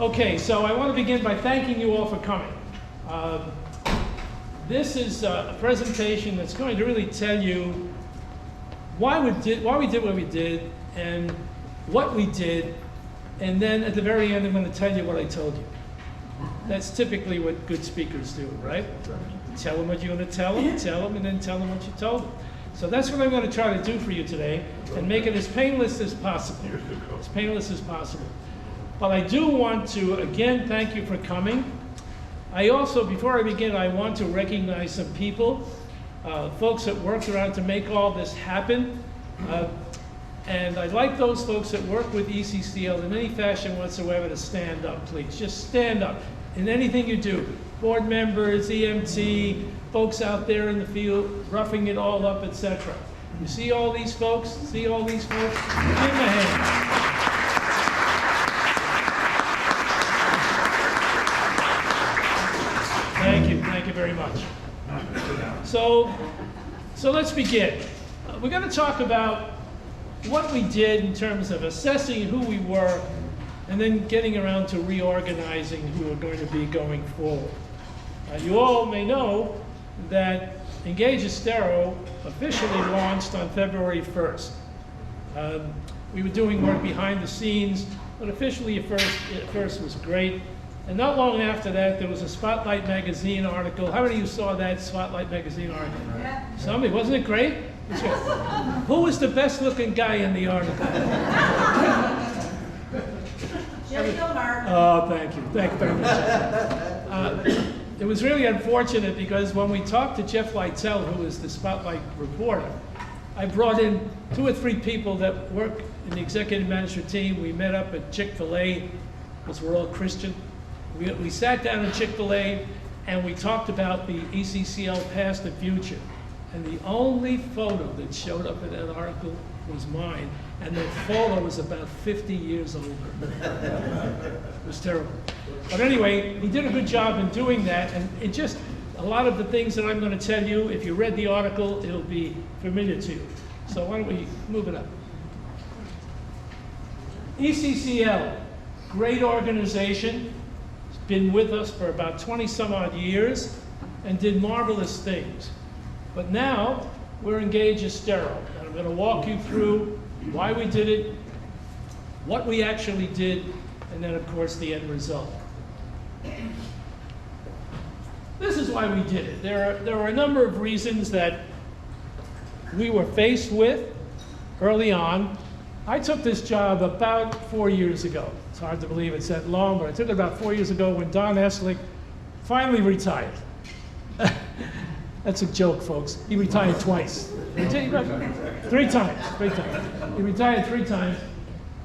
Okay, so I want to begin by thanking you all for coming. This is a presentation that's going to really tell you why we did what we did and what we did, and then at the very end I'm going to tell you what I told you. That's typically what good speakers do, right? Tell them what you're going to tell them, and then tell them what you told them. So that's what I'm going to try to do for you today, and make it as painless as possible. As painless as possible. But I do want to, again, thank you for coming. I also, before I begin, I want to recognize some people, folks that worked around to make all this happen. And I'd like those folks that work with ECCL in any fashion whatsoever to stand up, please. Just stand up in anything you do. Board members, EMT, folks out there in the field, roughing it all up, etc. You see all these folks? See all these folks? Give them a hand. Thank you very much. So let's begin. We're going to talk about what we did in terms of assessing who we were and then getting around to reorganizing who we're going to be going forward. You all may know that Engage Estero officially launched on February 1st. We were doing work behind the scenes, but officially at first was great. And not long after that, there was a Spotlight magazine article. How many of you saw that Spotlight magazine article? Yeah. Somebody, wasn't it great? Who was the best looking guy in the article? Jim Gilmartin. Oh, thank you. Thank you very much. It was really unfortunate because when we talked to Jeff Lytell, who was the Spotlight reporter, I brought in 2 or 3 people that work in the executive management team. We met up at Chick-fil-A because we're all Christian. We sat down in Chick-fil-A and we talked about the ECCL past and future. And the only photo that showed up in that article was mine. And the photo was about 50 years older. It was terrible. But anyway, he did a good job in doing that. And it just, a lot of the things that I'm going to tell you, if you read the article, it'll be familiar to you. So why don't we move it up? ECCL, great organization. Been with us for about 20 some odd years and did marvelous things. But now we're Engage Estero, and I'm going to walk you through why we did it, what we actually did, and then of course the end result. This is why we did it. There are a number of reasons that we were faced with early on. I took this job about 4 years ago. It's hard to believe it's that long, but I took it about 4 years ago when Don Eslick finally retired. That's a joke, folks. He retired twice. 3 times. He retired 3 times.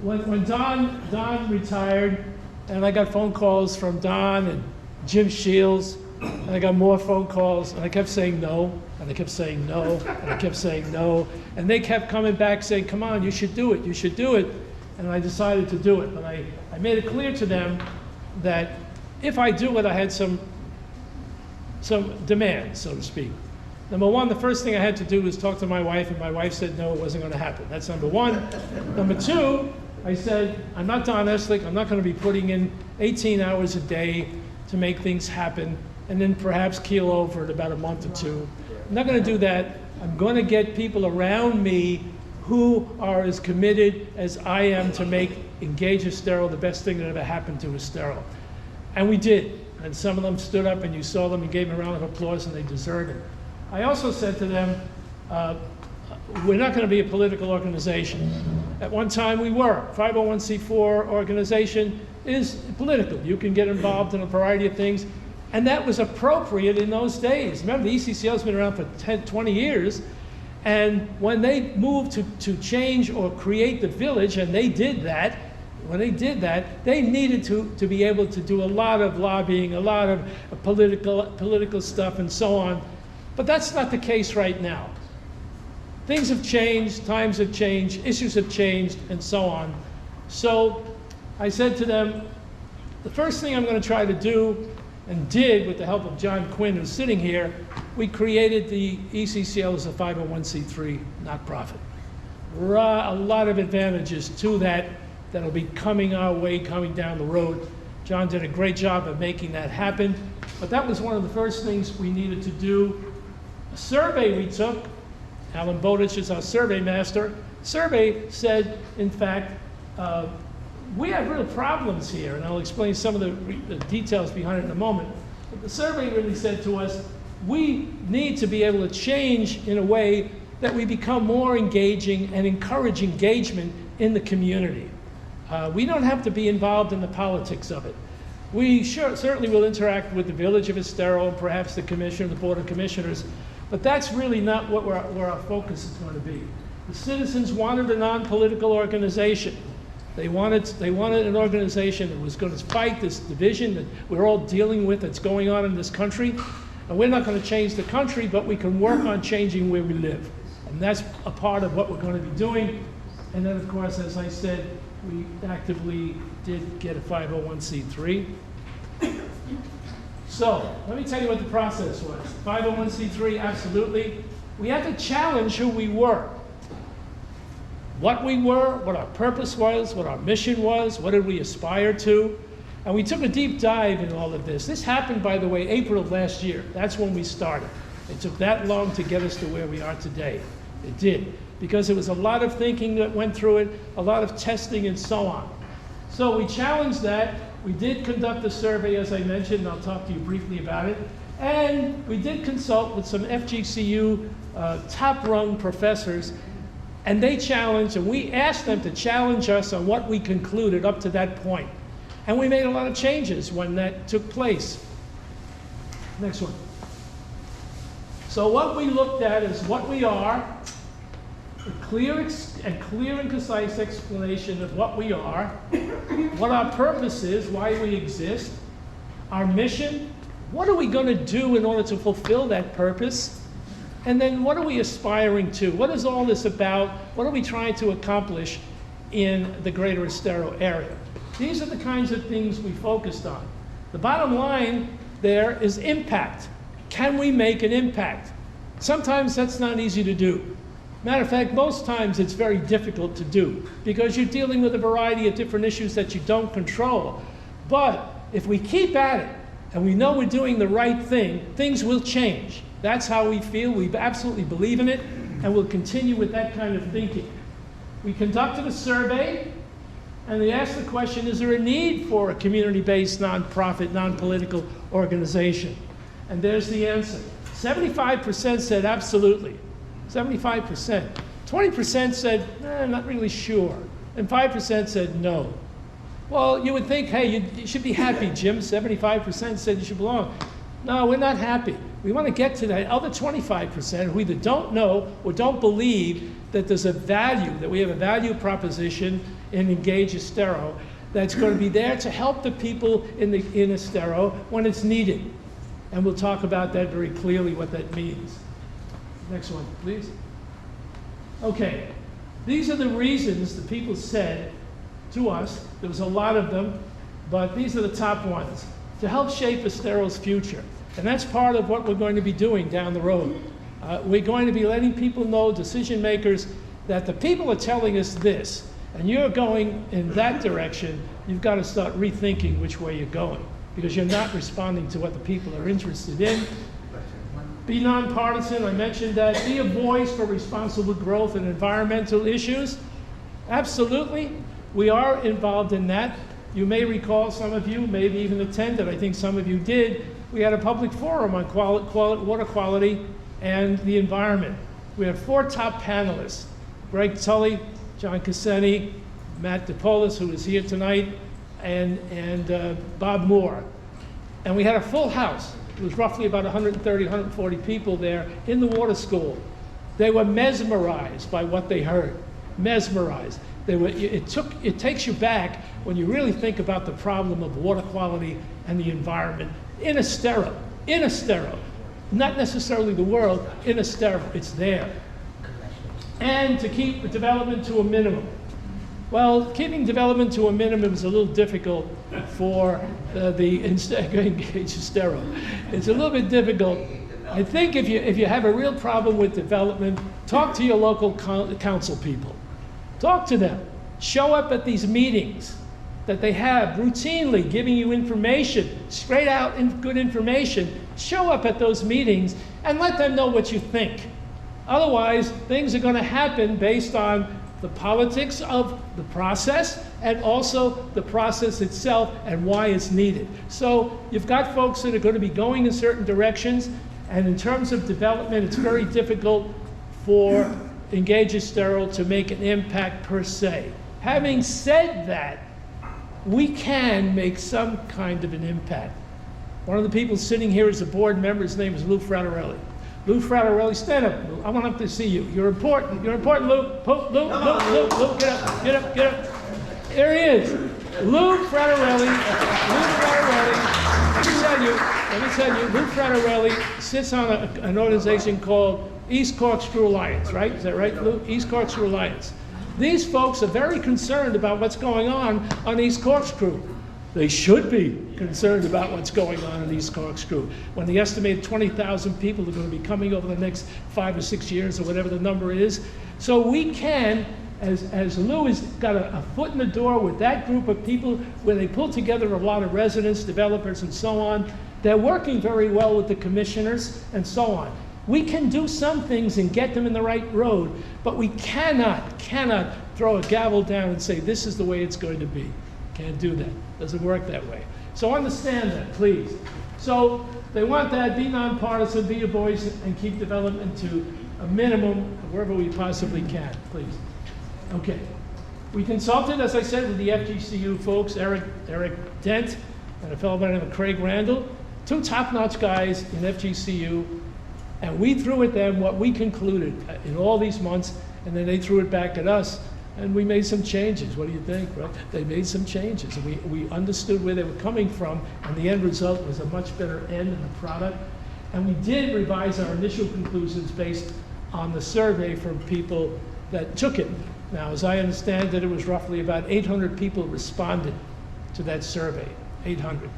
When Don retired, and I got phone calls from Don and Jim Shields, and I got more phone calls, and I kept saying no, and I kept saying no, and I kept saying no, and they kept coming back saying, come on, you should do it, you should do it. And I decided to do it, but I made it clear to them that if I do it, I had some demands, so to speak. Number one, the first thing I had to do was talk to my wife, and my wife said no, it wasn't going to happen. That's number one. Number two, I said, I'm not Don Eslick, I'm not going to be putting in 18 hours a day to make things happen, and then perhaps keel over in about a month or 2. I'm not going to do that. I'm going to get people around me who are as committed as I am to make Engage Estero the best thing that ever happened to Estero. And we did. And some of them stood up and you saw them and gave them a round of applause, and they deserve it. I also said to them, we're not going to be a political organization. At one time we were. 501c4 organization is political. You can get involved in a variety of things. And that was appropriate in those days. Remember, the ECCL has been around for 10, 20 years. And when they moved to change or create the village, and they did that, when they did that, they needed to be able to do a lot of lobbying, a lot of political stuff, and so on. But that's not the case right now. Things have changed, times have changed, issues have changed, and so on. So I said to them, the first thing I'm going to try to do, and did with the help of John Quinn, who's sitting here, we created the ECCL as a 501c3 not-profit. A lot of advantages to that that'll be coming our way, coming down the road. John did a great job of making that happen, but that was one of the first things we needed to do. A survey we took, Alan Bowditch is our survey master, survey said, in fact, we have real problems here, and I'll explain some of the details behind it in a moment. But the survey really said to us, we need to be able to change in a way that we become more engaging and encourage engagement in the community. We don't have to be involved in the politics of it. We certainly will interact with the Village of Estero and perhaps the Commission, the Board of Commissioners, but that's really not where our focus is going to be. The citizens wanted a non-political organization. They wanted an organization that was going to fight this division that we're all dealing with that's going on in this country. And we're not going to change the country, but we can work on changing where we live. And that's a part of what we're going to be doing. And then, of course, as I said, we actively did get a 501c3. So, let me tell you what the process was. 501c3, absolutely. We had to challenge who we were. What we were, what our purpose was, what our mission was, what did we aspire to. And we took a deep dive in all of this. This happened, by the way, April of last year. That's when we started. It took that long to get us to where we are today. It did, because there was a lot of thinking that went through it, a lot of testing and so on. So we challenged that. We did conduct a survey, as I mentioned, and I'll talk to you briefly about it. And we did consult with some FGCU top-rung professors, and they challenged, and we asked them to challenge us on what we concluded up to that point. And we made a lot of changes when that took place. Next one. So what we looked at is what we are, a clear and concise explanation of what we are, what our purpose is, why we exist, our mission, what are we going to do in order to fulfill that purpose, and then what are we aspiring to? What is all this about? What are we trying to accomplish in the greater Estero area? These are the kinds of things we focused on. The bottom line there is impact. Can we make an impact? Sometimes that's not easy to do. Matter of fact, most times it's very difficult to do because you're dealing with a variety of different issues that you don't control. But if we keep at it and we know we're doing the right thing, things will change. That's how we feel. We absolutely believe in it, and we'll continue with that kind of thinking. We conducted a survey, and they asked the question, is there a need for a community-based, nonprofit, non-political organization? And there's the answer. 75% said absolutely. 75%. 20% said, not really sure. And 5% said no. Well, you would think, hey, you should be happy, Jim. 75% said you should belong. No, we're not happy. We want to get to that other 25% who either don't know or don't believe that there's a value, that we have a value proposition in Engage Estero that's going to be there to help the people in Estero when it's needed. And we'll talk about that very clearly, what that means. Next one, please. Okay, these are the reasons the people said to us. There was a lot of them, but these are the top ones. To help shape Estero's future. And that's part of what we're going to be doing down the road. We're going to be letting people know, decision makers, that the people are telling us this, and you're going in that direction. You've got to start rethinking which way you're going, because you're not responding to what the people are interested in. Be nonpartisan, I mentioned that. Be a voice for responsible growth and environmental issues. Absolutely, we are involved in that. You may recall, some of you maybe even attended, I think some of you did, we had a public forum on water quality and the environment. We had 4 top panelists, Greg Tully, John Cassini, Matt DePolis, who is here tonight, and Bob Moore. And we had a full house. It was roughly about 130, 140 people there in the water school. They were mesmerized by what they heard, mesmerized. It takes you back when you really think about the problem of water quality and the environment in Estero, not necessarily the world, in Estero, it's there. And to keep development to a minimum. Well, keeping development to a minimum is a little difficult for the Engage Estero. It's a little bit difficult. I think if you have a real problem with development, talk to your local council people. Talk to them. Show up at these meetings. that they have routinely giving you information, straight out good information, show up at those meetings and let them know what you think. Otherwise, things are going to happen based on the politics of the process and also the process itself and why it's needed. So you've got folks that are going to be going in certain directions, and in terms of development, it's very difficult for Engage Estero to make an impact per se. Having said that, we can make some kind of an impact. One of the people sitting here is a board member. His name is Lou Fratarelli. Lou Fratarelli, stand up, Lou. I want up to see you. You're important. You're important, Lou. Lou, get up, get up, get up. There he is. Lou Fratarelli. Lou Fratarelli. Let me tell you, Lou Fratarelli sits on an organization called East Corkscrew Alliance, right? Is that right, Lou? East Corkscrew Alliance. These folks are very concerned about what's going on East Corkscrew. They should be concerned about what's going on in East Corkscrew. When the estimated 20,000 people are going to be coming over the next 5 or 6 years or whatever the number is. So we can, as Lou has got a foot in the door with that group of people where they pull together a lot of residents, developers, and so on. They're working very well with the commissioners and so on. We can do some things and get them in the right road, but we cannot throw a gavel down and say, this is the way it's going to be. Can't do that. Doesn't work that way. So understand that, please. So they want that, be nonpartisan, be a voice, and keep development to a minimum wherever we possibly can, please. Okay. We consulted, as I said, with the FGCU folks, Eric Dent and a fellow by the name of Craig Randall, two top-notch guys in FGCU, and we threw at them what we concluded in all these months, and then they threw it back at us, and we made some changes. What do you think, right? They made some changes, and we understood where they were coming from, and the end result was a much better end in the product. And we did revise our initial conclusions based on the survey from people that took it. Now, as I understand it, it was roughly about 800 people responded to that survey, 800.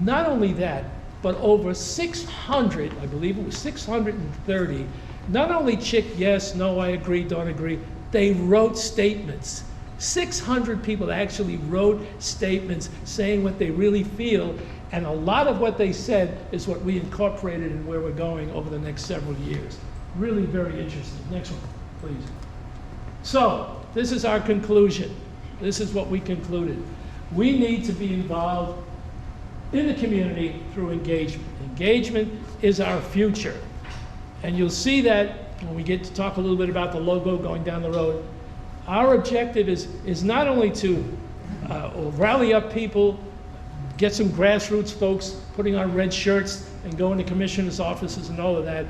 Not only that, but over 600, I believe it was 630, not only checked yes, no, I agree, don't agree, they wrote statements. 600 people actually wrote statements saying what they really feel, and a lot of what they said is what we incorporated in where we're going over the next several years. Really very interesting. Next one, please. So, this is our conclusion. This is what we concluded. We need to be involved in the community through engagement. Engagement is our future. And you'll see that when we get to talk a little bit about the logo going down the road. Our objective is not only to rally up people, get some grassroots folks putting on red shirts and going to commissioners' offices and all of that.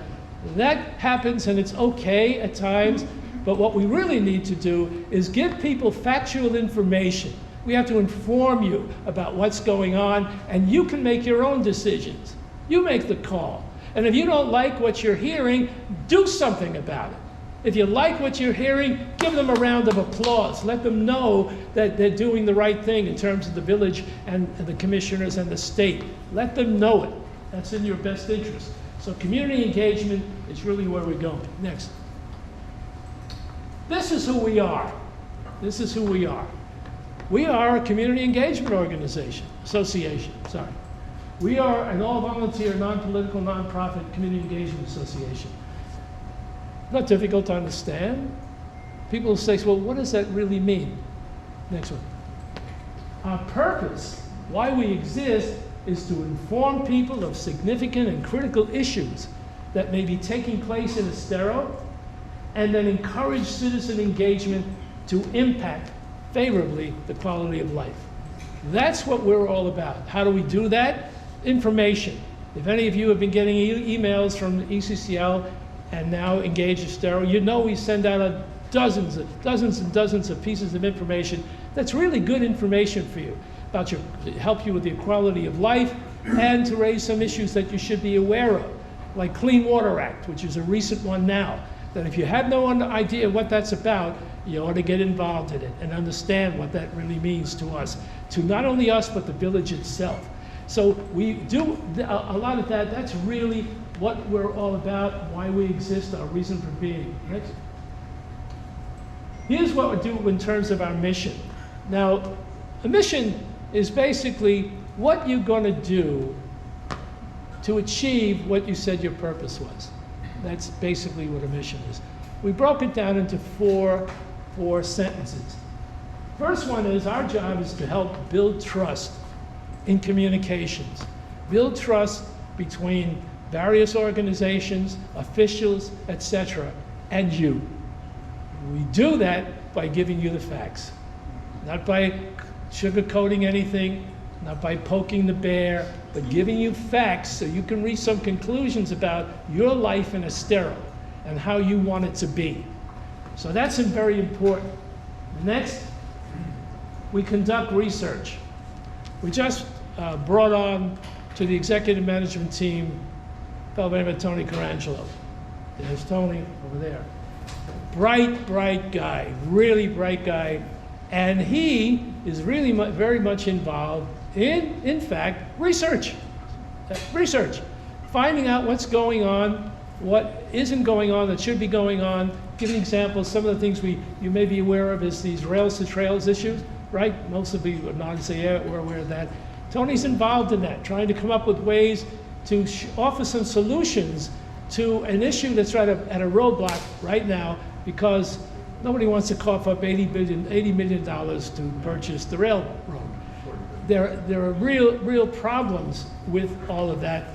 That happens and it's okay at times, but what we really need to do is give people factual information. We have to inform you about what's going on, and you can make your own decisions. You make the call. And if you don't like what you're hearing, do something about it. If you like what you're hearing, give them a round of applause. Let them know that they're doing the right thing in terms of the village and the commissioners and the state. Let them know it. That's in your best interest. So community engagement is really where we're going. Next. This is who we are. This is who we are. We are a community engagement association. We are an all-volunteer, non-political, non-profit community engagement association. Not difficult to understand. People say, well, what does that really mean? Next one. Our purpose, why we exist, is to inform people of significant and critical issues that may be taking place in Estero, and then encourage citizen engagement to impact favorably the quality of life. That's what we're all about. How do we do that? Information. If any of you have been getting emails from ECCL and now Engage Estero, you know we send out dozens and dozens of pieces of information that's really good information for you, about to help you with the quality of life and to raise some issues that you should be aware of, like Clean Water Act, which is a recent one now, that if you have no idea what that's about, you ought to get involved in it and understand what that really means to us, to not only us, but the village itself. So we do a lot of that. That's really what we're all about, why we exist, our reason for being. Next. Here's what we do in terms of our mission. Now, a mission is basically what you're going to do to achieve what you said your purpose was. That's basically what a mission is. We broke it down into four sentences. First one is our job is to help build trust in communications. Build trust between various organizations, officials, etc., and you. We do that by giving you the facts, not by sugarcoating anything, not by poking the bear, but giving you facts so you can reach some conclusions about your life in Estero and how you want it to be. So that's very important. Next, we conduct research. We just brought on to the executive management team a fellow named Tony Carangelo. There's Tony over there. Bright guy, really bright guy. And he is really very much involved in fact, research. Finding out what's going on, what isn't going on that should be going on. Giving examples, some of the things you may be aware of is these rails to trails issues, right? Most of you would not say, yeah, we're aware of that. Tony's involved in that, trying to come up with ways to offer some solutions to an issue that's right at a roadblock right now, because nobody wants to cough up $80 million to purchase the railroad. There are real problems with all of that.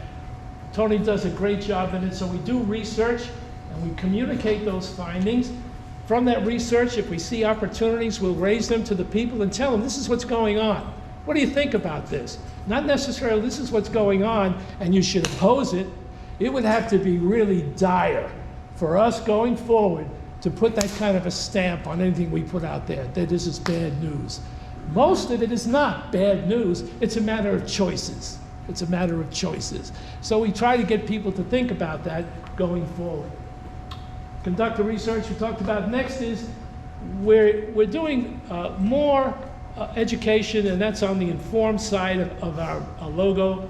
Tony does a great job in it, so we do research and we communicate those findings. From that research, if we see opportunities, we'll raise them to the people and tell them, this is what's going on. What do you think about this? Not necessarily, this is what's going on and you should oppose it. It would have to be really dire for us going forward to put that kind of a stamp on anything we put out there, that this is bad news. Most of it is not bad news. It's a matter of choices. It's a matter of choices. So we try to get people to think about that going forward. Conduct the research we talked about. Next is we're doing more education, and that's on the informed side of our logo.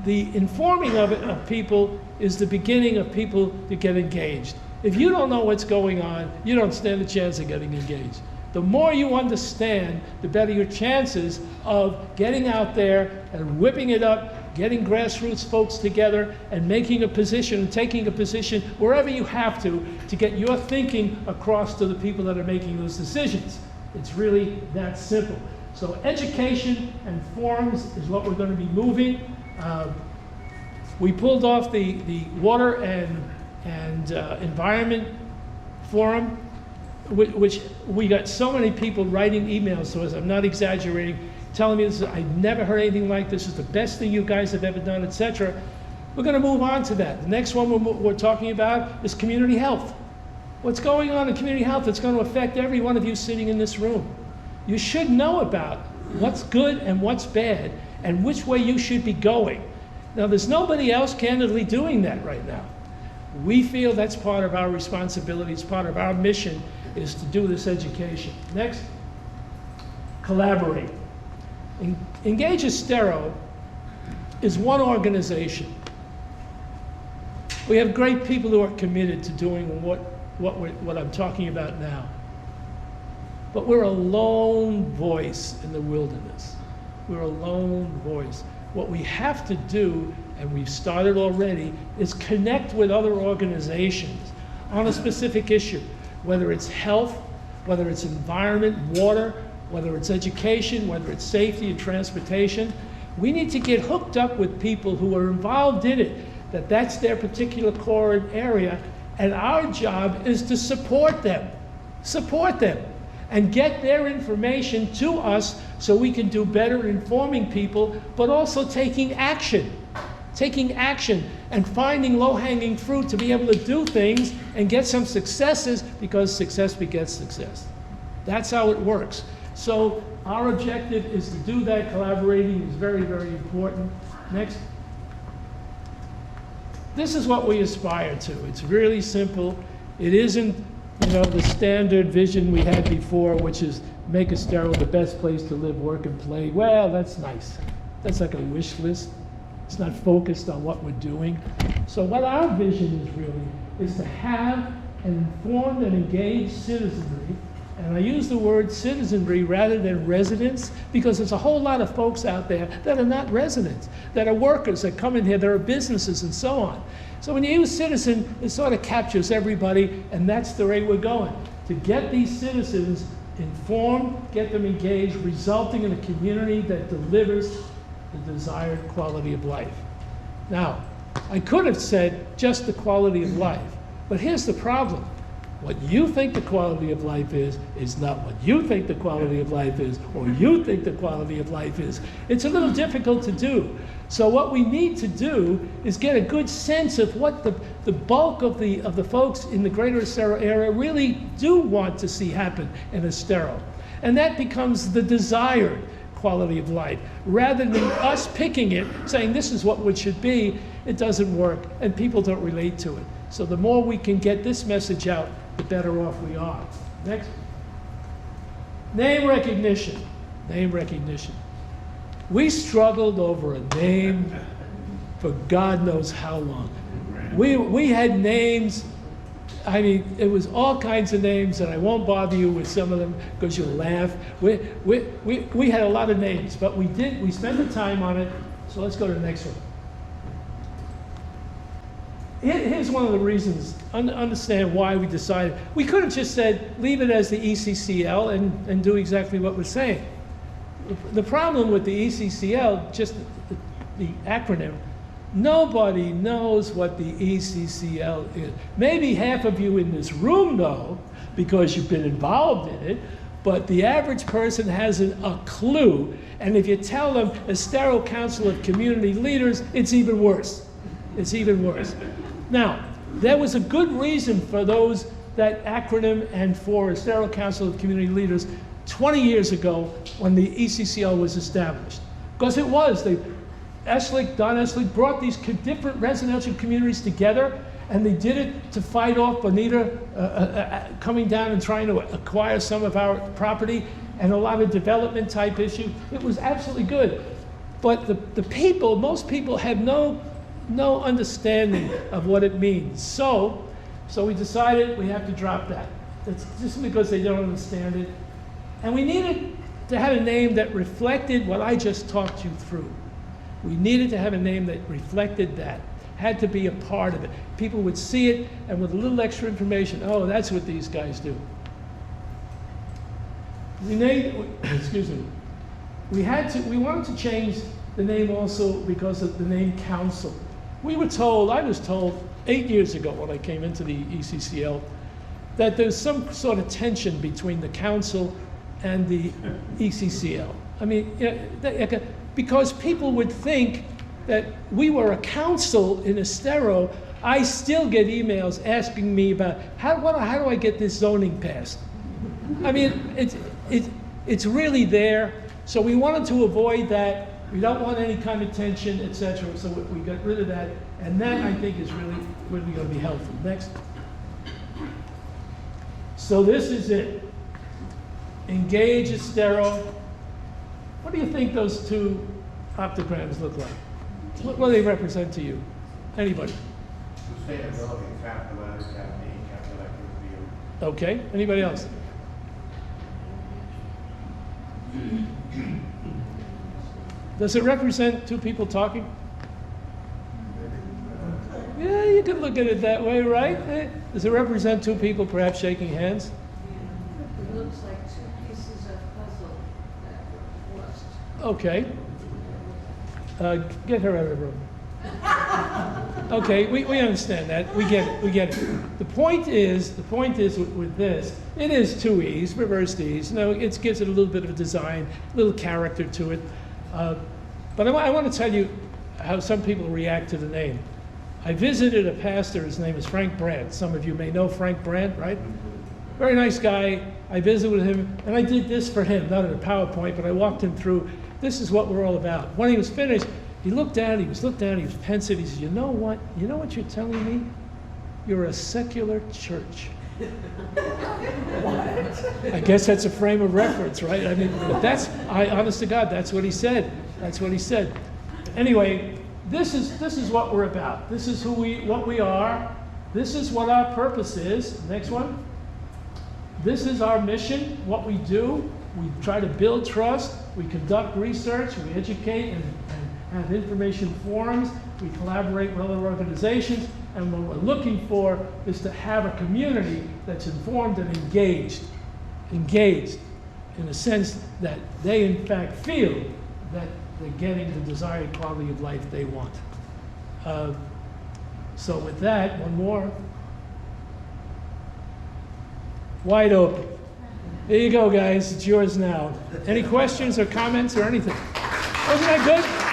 The informing of people is the beginning of people to get engaged. If you don't know what's going on, you don't stand a chance of getting engaged. The more you understand, the better your chances of getting out there and whipping it up, getting grassroots folks together and making a position, taking a position wherever you have to get your thinking across to the people that are making those decisions. It's really that simple. So education and forums is what we're going to be moving. We pulled off the water and environment forum, which we got so many people writing emails to us, I'm not exaggerating, telling me this, I've never heard anything like this, is the best thing you guys have ever done, etc. We're going to move on to that. The next one we're talking about is community health. What's going on in community health that's going to affect every one of you sitting in this room. You should know about what's good and what's bad and which way you should be going. Now, there's nobody else candidly doing that right now. We feel that's part of our responsibility, it's part of our mission, is to do this education. Next, collaborate. Engage Estero is one organization. We have great people who are committed to doing what I'm talking about now. But we're a lone voice in the wilderness. We're a lone voice. What we have to do, and we've started already, is connect with other organizations on a specific issue, whether it's health, whether it's environment, water, whether it's education, whether it's safety and transportation. We need to get hooked up with people who are involved in it, that's their particular core area, and our job is to support them, and get their information to us so we can do better informing people, but also taking action and finding low-hanging fruit to be able to do things and get some successes, because success begets success. That's how it works. So our objective is to do that. Collaborating is very, very important. Next. This is what we aspire to. It's really simple. It isn't, the standard vision we had before, which is make Estero the best place to live, work, and play. Well, that's nice. That's like a wish list. It's not focused on what we're doing. So what our vision is really is to have an informed and engaged citizenry And I use the word citizenry rather than residents because there's a whole lot of folks out there that are not residents, that are workers that come in here, there are businesses and so on. So when you use citizen, it sort of captures everybody, and that's the way we're going. To get these citizens informed, get them engaged, resulting in a community that delivers the desired quality of life. Now, I could have said just the quality of life, but here's the problem. What you think the quality of life is not what you think the quality of life is, or you think the quality of life is. It's a little difficult to do. So what we need to do is get a good sense of what the bulk of the folks in the greater Estero area really do want to see happen in Estero. And that becomes the desired quality of life. Rather than us picking it, saying this is what it should be, it doesn't work, and people don't relate to it. So the more we can get this message out, the better off we are. Next. Name recognition. Name recognition. We struggled over a name for God knows how long. We had names, I mean, it was all kinds of names, and I won't bother you with some of them because you'll laugh. We had a lot of names, but we spent the time on it, so let's go to the next one. Here's one of the reasons, understand why we decided. We could have just said, leave it as the ECCL and do exactly what we're saying. The problem with the ECCL, just the acronym, nobody knows what the ECCL is. Maybe half of you in this room know because you've been involved in it, but the average person hasn't a clue. And if you tell them Estero Council of Community Leaders, it's even worse. It's even worse. Now, there was a good reason for that acronym and for Estero Council of Community Leaders 20 years ago when the ECCL was established. Because it was, Don Eslick brought these different residential communities together, and they did it to fight off Bonita coming down and trying to acquire some of our property and a lot of development type issue. It was absolutely good. But the people, most people had no understanding of what it means. So we decided we have to drop that. It's just because they don't understand it. And we needed to have a name that reflected what I just talked you through. We needed to have a name that reflected that, had to be a part of it. People would see it, and with a little extra information, oh, that's what these guys do. Excuse me. We wanted to change the name also because of the name council. I was told 8 years ago when I came into the ECCL, that there's some sort of tension between the council and the ECCL. I mean, because people would think that we were a council in Estero. I still get emails asking me about how do I get this zoning passed? I mean, it's really there. So we wanted to avoid that. We don't want any kind of tension, etc. So we got rid of that, and that I think is really going to be helpful. Next. So this is it. Engage Estero. What do you think those two optograms look like? What do they represent to you? Anybody? Sustainability, capital letters, capital name, capital view. Okay. Anybody else? Does it represent two people talking? Yeah, you could look at it that way, right? Does it represent two people perhaps shaking hands? It looks like two pieces of puzzle that were lost. Okay. Get her out of the room. Okay, we understand that. We get it. The point is with this, it is two E's, reversed E's. No, it gives it a little bit of a design, a little character to it. But I want to tell you how some people react to the name. I visited a pastor, his name is Frank Brandt. Some of you may know Frank Brandt, right? Very nice guy. I visited with him, and I did this for him, not in a PowerPoint, but I walked him through, this is what we're all about. When he was finished, he looked down, he was pensive. He said, you know what you're telling me? You're a secular church. What? I guess that's a frame of reference, right? I mean, but honest to God, that's what he said. That's what he said. Anyway, this is what we're about. This is what we are. This is what our purpose is. Next one. This is our mission, what we do. We try to build trust, we conduct research, we educate and have information forums, we collaborate with other organizations, and what we're looking for is to have a community that's informed and engaged in a sense that they in fact feel that they're getting the desired quality of life they want. So with that, one more. Wide open. There you go, guys. It's yours now. Any questions or comments or anything? Wasn't that good?